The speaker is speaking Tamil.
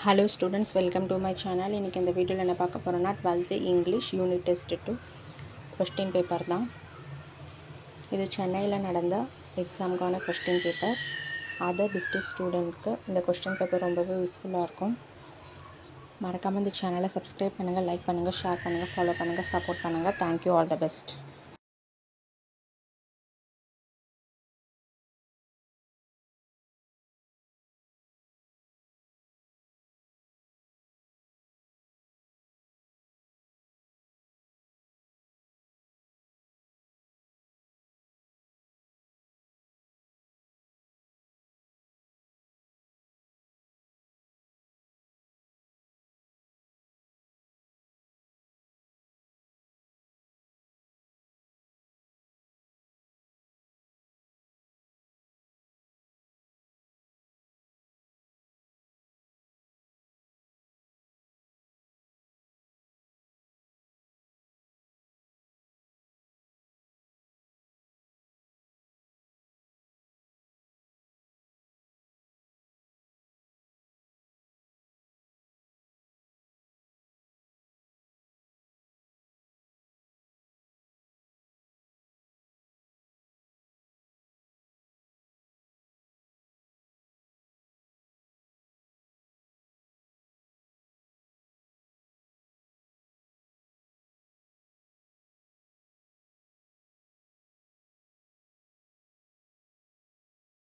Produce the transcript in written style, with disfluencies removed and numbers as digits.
Hello students, welcome to my channel. இன்றைக்கி இந்த வீடியோவில் என்ன பார்க்க போகிறோன்னா 12th English unit test 2 question paper தான். இது சென்னையில் நடந்த எக்ஸாமுக்கான கொஸ்டின் பேப்பர். அதர் டிஸ்ட்ரிக்ட் ஸ்டூடெண்ட்க்கு இந்த கொஸ்டின் பேப்பர் ரொம்பவே யூஸ்ஃபுல்லாக இருக்கும். மறக்காமல் இந்த சேனலை சப்ஸ்கிரைப் பண்ணுங்கள், லைக் பண்ணுங்கள், ஷேர் பண்ணுங்கள், ஃபாலோ பண்ணுங்கள், சப்போர்ட் பண்ணுங்கள். Thank you, all the best.